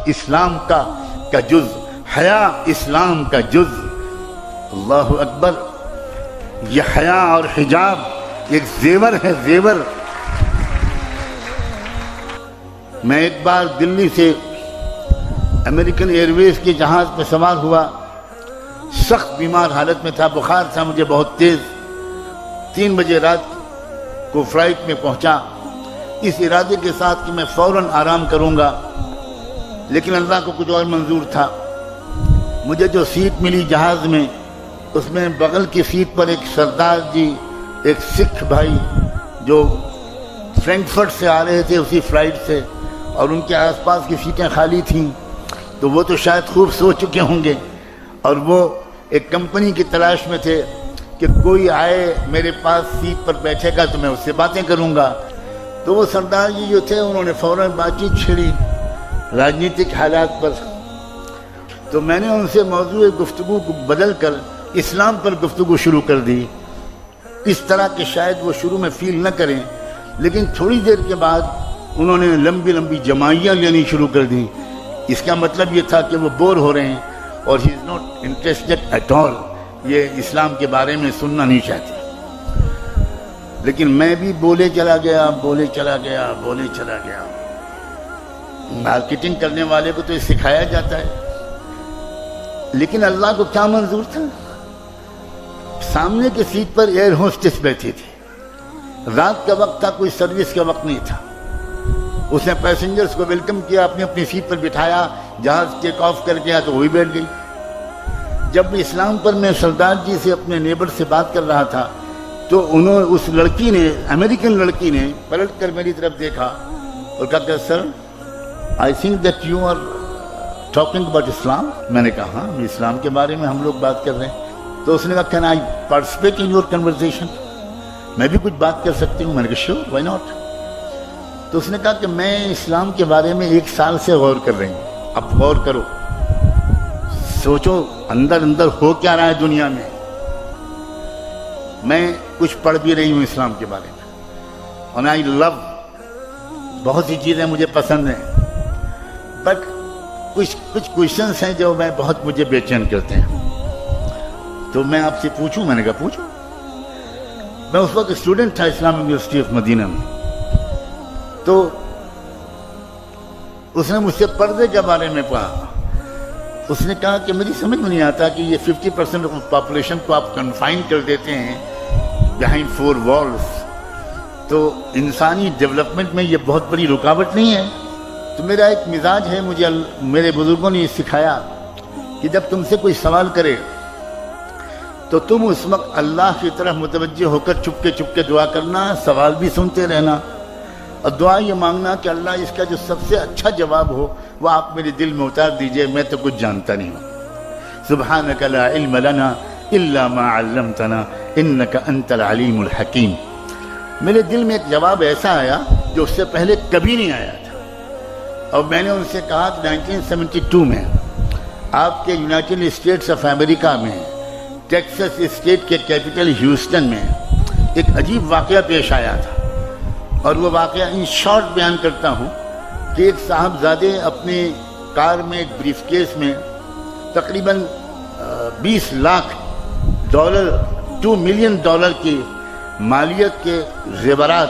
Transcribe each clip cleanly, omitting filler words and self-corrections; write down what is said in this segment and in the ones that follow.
اسلام کا جز، حیا اسلام کا جز۔ اللہ اکبر! یہ حیا اور حجاب ایک زیور ہے، زیور۔ میں ایک بار دلی سے امریکن ایئر ویز کے جہاز پہ سوار ہوا، سخت بیمار حالت میں تھا، بخار تھا مجھے بہت تیز۔ 3 بجے رات کو فلائٹ میں پہنچا اس ارادے کے ساتھ کہ میں فوراً آرام کروں گا، لیکن اللہ کو کچھ اور منظور تھا۔ مجھے جو سیٹ ملی جہاز میں، اس میں بغل کی سیٹ پر ایک سردار جی، ایک سکھ بھائی جو فرینکفرٹ سے آ رہے تھے اسی فلائٹ سے، اور ان کے آس پاس کی سیٹیں خالی تھیں، تو وہ تو شاید خوب سو چکے ہوں گے، اور وہ ایک کمپنی کی تلاش میں تھے کہ کوئی آئے میرے پاس سیٹ پر بیٹھے گا تو میں اس سے باتیں کروں گا۔ تو وہ سردار جی جو تھے انہوں نے فوراً بات چیت چھیڑی راجنیتک حالات پر، تو میں نے ان سے موضوع گفتگو کو بدل کر اسلام پر گفتگو شروع کر دی، اس طرح کہ شاید وہ شروع میں فیل نہ کریں، لیکن تھوڑی دیر کے بعد انہوں نے لمبی لمبی جمائیاں لینی شروع کر دی۔ اس کا مطلب یہ تھا کہ وہ بور ہو رہے ہیں اور he is not interested at all, یہ اسلام کے بارے میں سننا نہیں چاہتے۔ لیکن میں بھی بولے چلا گیا۔ مارکیٹنگ کرنے والے کو تو یہ سکھایا جاتا ہے، لیکن اللہ کو کیا منظور تھا؟ سامنے کی سیٹ پر ایئر ہوسٹس بیٹھی تھی، رات کا وقت تھا، کوئی سروس کا وقت نہیں تھا۔ اس نے پیسنجرز کو ویلکم کیا، اپنی سیٹ پر بٹھایا، جہاز ٹیک آف کر گیا تو وہی بیٹھ گئی۔ جب اسلام پر میں سردار جی سے اپنے نیبر سے بات کر رہا تھا تو اس لڑکی نے، امریکن لڑکی نے پلٹ کر میری طرف دیکھا اور کہا کہ sir I think that you are talking about Islam. میں نے کہا ہاں، اسلام کے بارے میں ہم لوگ بات کر رہے ہیں۔ تو اس نے کہا can I participate in your conversation, میں بھی کچھ بات کر سکتی ہوں؟ میں نے کہا شیور، وائی ناٹ۔ تو اس نے کہا کہ میں اسلام کے بارے میں 1 سال سے غور کر رہی ہوں، اب غور کرو، سوچو اندر ہو کیا رہا ہے دنیا میں۔ میں کچھ پڑھ بھی رہی ہوں اسلام کے بارے میں، اور آئی لو، بہت سی چیزیں مجھے پسند ہیں، بٹ کچھ کوشچنس ہیں جو مجھے بے چین کرتے ہیں۔ تو میں آپ سے پوچھوں؟ میں نے کہا پوچھو۔ میں اس وقت اسٹوڈنٹ تھا اسلامک یونیورسٹی آف مدینہ میں، تو اس نے مجھ سے پردے کے بارے میں کہا۔ اس نے کہا کہ مجھے سمجھ میں نہیں آتا کہ یہ 50% آف پاپولیشن کو آپ کنفائن کر دیتے ہیں بیہائنڈ 4 والز، تو انسانی ڈیولپمنٹ میں یہ بہت بڑی رکاوٹ نہیں ہے؟ تو میرا ایک مزاج ہے، مجھے میرے بزرگوں نے یہ سکھایا کہ جب تم سے کوئی سوال کرے تو تم اس وقت اللہ کی طرف متوجہ ہو کر چپکے دعا کرنا، سوال بھی سنتے رہنا، اور دعا یہ مانگنا کہ اللہ اس کا جو سب سے اچھا جواب ہو وہ آپ میرے دل میں اتار دیجئے، میں تو کچھ جانتا نہیں ہوں۔ سبحانک لا علم لنا الا ما علمتنا انک انت العلیم الحکیم۔ میرے دل میں ایک جواب ایسا آیا جو اس سے پہلے کبھی نہیں آیا تھا، اور میں نے ان سے کہا کہ 1972 میں آپ کے یونائٹڈ اسٹیٹس آف امریکہ میں ٹیکسس اسٹیٹ کے کیپٹل ہیوسٹن میں ایک عجیب واقعہ پیش آیا تھا، اور وہ واقعہ ان شارٹ بیان کرتا ہوں کہ ایک صاحبزادے اپنے کار میں ایک بریف کیس میں تقریباً $20 لاکھ 2 ملین ڈالر کی مالیت کے زیورات،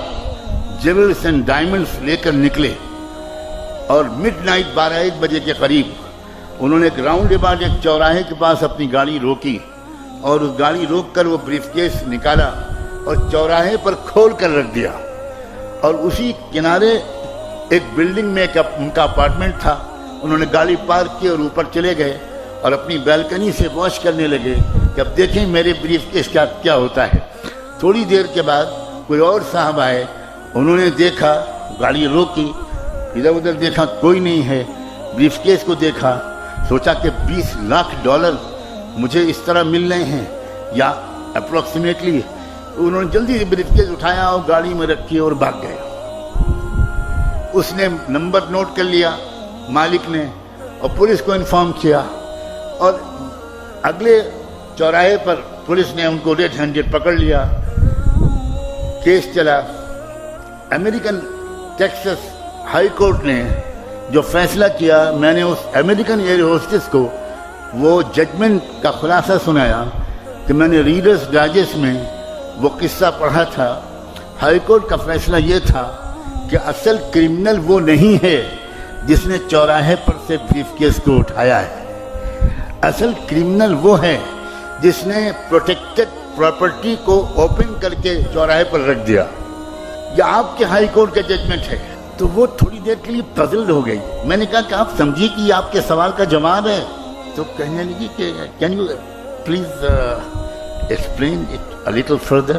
جیولز اینڈ ڈائمنڈز لے کر نکلے، اور مڈ نائٹ 12-1 بجے کے قریب انہوں نے ایک راؤنڈ اباؤٹ ایک چوراہے کے پاس اپنی گاڑی روکی، اور اس گاڑی روک کر وہ بریف کیس نکالا اور چوراہے پر کھول کر رکھ دیا، اور اسی کنارے ایک بلڈنگ میں ان کا اپارٹمنٹ تھا۔ انہوں نے گاڑی پارک کی اور اوپر چلے گئے اور اپنی بالکنی سے واچ کرنے لگے کہ اب دیکھیں میرے بریف کیس کا کیا ہوتا ہے۔ تھوڑی دیر کے بعد کوئی اور صاحب آئے، انہوں نے دیکھا، گاڑی روکی، ادھر ادھر دیکھا، کوئی نہیں ہے، بریف کیس کو دیکھا، سوچا کہ $20 لاکھ مجھے اس طرح مل رہے ہیں یا اپروکسیمیٹلی۔ انہوں نے جلدی سے بریف کیس اٹھایا اور گاڑی میں رکھی اور بھاگ گئے۔ اس نے نمبر نوٹ کر لیا مالک نے، اور پولیس کو انفارم کیا، اور اگلے چوراہے پر پولیس نے ان کو ریڈ ہینڈڈ پکڑ لیا۔ کیس چلا، امریکن ٹیکسس ہائی کورٹ نے جو فیصلہ کیا، میں نے اس امریکن ایئر ہوسٹس کو وہ ججمنٹ کا خلاصہ سنایا کہ میں نے ریڈرز ڈائجسٹ میں وہ قصہ پڑھا تھا. ہائی کورٹ کا فیصلہ یہ تھا کہ اصل کرمنل وہ نہیں ہے جس نے چوراہے پر سے بریف کیس کو اٹھایا ہے. اصل کرمنل وہ ہے جس نے پروٹیکٹڈ پراپرٹی کو اوپن کر کے چوراہے پر رکھ دیا. یہ آپ کے ہائی کورٹ کا ججمنٹ ہے. تو وہ تھوڑی دیر کے لیے پزلڈ ہو گئی. میں نے کہا کہ آپ سمجھیے کہ یہ آپ کے سوال کا جواب ہے. تو کہنے لگی کہ can you please explain it a little further.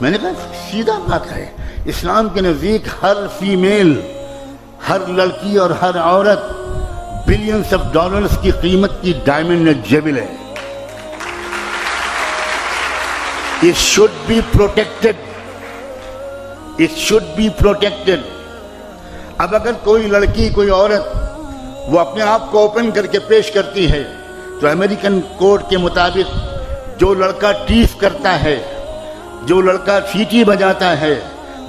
میں نے کہا سیدھا بات ہے، اسلام کے نزدیک ہر فیمیل، ہر لڑکی اور ہر عورت بلینس آف ڈالرز کی قیمت کی ڈائمنڈ جیبل ہے. It should be protected. It should be protected. اب اگر کوئی لڑکی، کوئی عورت وہ اپنے آپ کو اوپن کر کے پیش کرتی ہے تو امریکن کوڈ کے مطابق جو لڑکا ٹیف کرتا ہے، جو لڑکا سیٹی بجاتا ہے،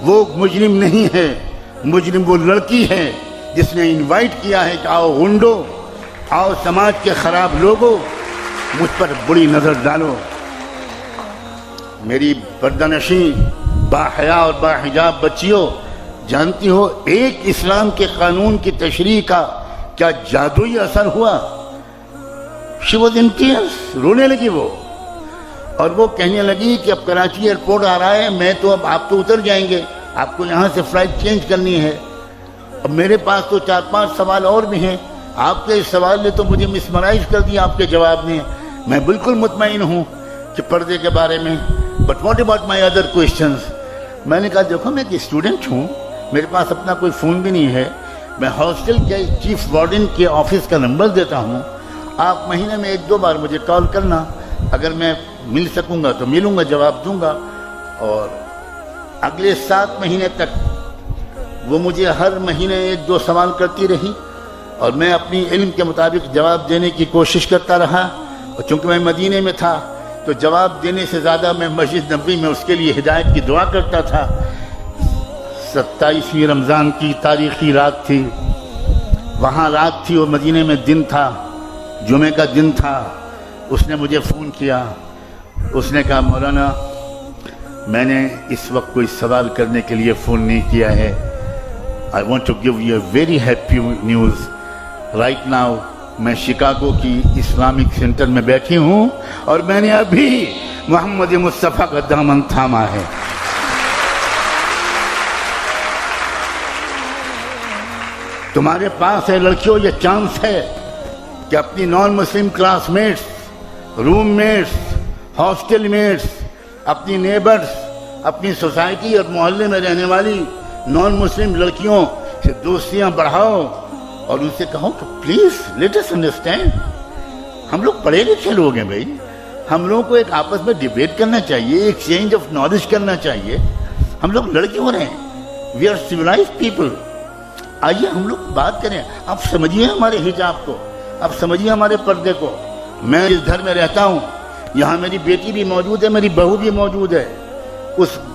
وہ مجرم نہیں ہے. مجرم وہ لڑکی ہے جس نے انوائٹ کیا ہے کہ آؤ غنڈو، آؤ سماج کے خراب لوگوں، مجھ پر بری نظر ڈالو. میری پردہ نشین باحیا اور باحجاب بچیوں، جانتی ہو ایک اسلام کے قانون کی تشریح کا کیا جادوئی اثر ہوا؟ شی واز ان ٹیئرز، رونے لگی وہ، اور وہ کہنے لگی کہ اب کراچی ایئرپورٹ آ رہا ہے، میں تو اب آپ تو اتر جائیں گے، آپ کو یہاں سے فلائٹ چینج کرنی ہے. اب میرے پاس تو 4-5 سوال اور بھی ہیں. آپ کے اس سوال نے تو مجھے مسمرائز کر دیا آپ کے جواب نے. میں بالکل مطمئن ہوں کہ پردے کے بارے میں. But what about my other questions? میں نے کہا دیکھو میں ایک اسٹوڈنٹ ہوں، میرے پاس اپنا کوئی فون بھی نہیں ہے. میں ہاسٹل کے چیف وارڈن کے آفس کا نمبر دیتا ہوں، آپ مہینے میں 1-2 بار مجھے کال کرنا، اگر میں مل سکوں گا تو ملوں گا، جواب دوں گا. اور اگلے 7 مہینے تک وہ مجھے ہر مہینے 1-2 سوال کرتی رہی، اور میں اپنی علم کے مطابق جواب دینے کی کوشش کرتا رہا. اور چونکہ میں مدینے میں تھا تو جواب دینے سے زیادہ میں مسجد نبوی میں اس کے لیے ہدایت کی دعا کرتا تھا. 27ویں رمضان کی تاریخی رات تھی، وہاں رات تھی اور مدینے میں دن تھا، جمعے کا دن تھا. اس نے مجھے فون کیا، اس نے کہا مولانا میں نے اس وقت کوئی سوال کرنے کے لیے فون نہیں کیا ہے. I want to give you a very happy news. Right now میں شکاگو کی اسلامک سینٹر میں بیٹھی ہوں اور میں نے ابھی محمد مصطفیٰ کا دامن تھاما ہے. تمہارے پاس ہے لڑکیوں یہ چانس ہے کہ اپنی نان مسلم کلاس میٹس، روم میٹس، ہاسٹل میٹس، اپنی نیبرز، اپنی سوسائٹی اور محلے میں رہنے والی نان مسلم لڑکیوں سے دوستیاں بڑھاؤ اور ان سے کہو کہ پلیز لیٹ اس انڈرسٹینڈ. ہم لوگ پڑھے لکھے لوگ ہیں بھائی، ہم لوگوں کو ایک آپس میں ڈیبیٹ کرنا چاہیے، ایکسچینج آف نالج کرنا چاہیے. ہم لوگ لڑکے ہو رہے ہیں، وی آر سویلائزڈ پیپل. آئیے ہم لوگ بات کریں. آپ سمجھیے ہمارے حجاب کو، آپ سمجھیے ہمارے پردے کو. میں اس گھر میں رہتا ہوں، یہاں میری بیٹی بھی موجود ہے، میری بہو بھی موجود ہے.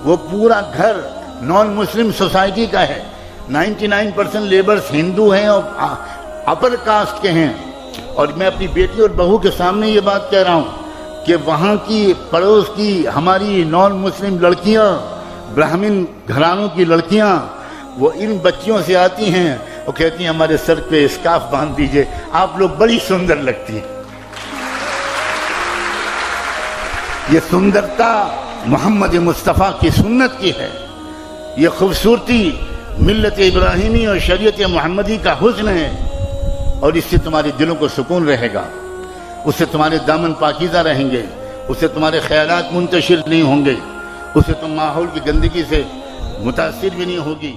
وہ پورا گھر نان مسلم سوسائٹی کا ہے. 99% لیبرز ہندو ہیں اور اپر کاسٹ کے ہیں. اور میں اپنی بیٹی اور بہو کے سامنے یہ بات کہہ رہا ہوں کہ وہاں کی پڑوس کی ہماری نان مسلم لڑکیاں، برہمن گھرانوں کی لڑکیاں، وہ ان بچیوں سے آتی ہیں، وہ کہتی ہیں ہمارے سر پہ اسکارف باندھ دیجئے، آپ لوگ بڑی سندر لگتی ہیں. یہ سندرتا محمد مصطفیٰ کی سنت کی ہے. یہ خوبصورتی ملت ابراہیمی اور شریعت محمدی کا حسن ہے. اور اس سے تمہارے دلوں کو سکون رہے گا، اس سے تمہارے دامن پاکیزہ رہیں گے، اس سے تمہارے خیالات منتشر نہیں ہوں گے، اس سے تم ماحول کی گندگی سے متاثر بھی نہیں ہوگی.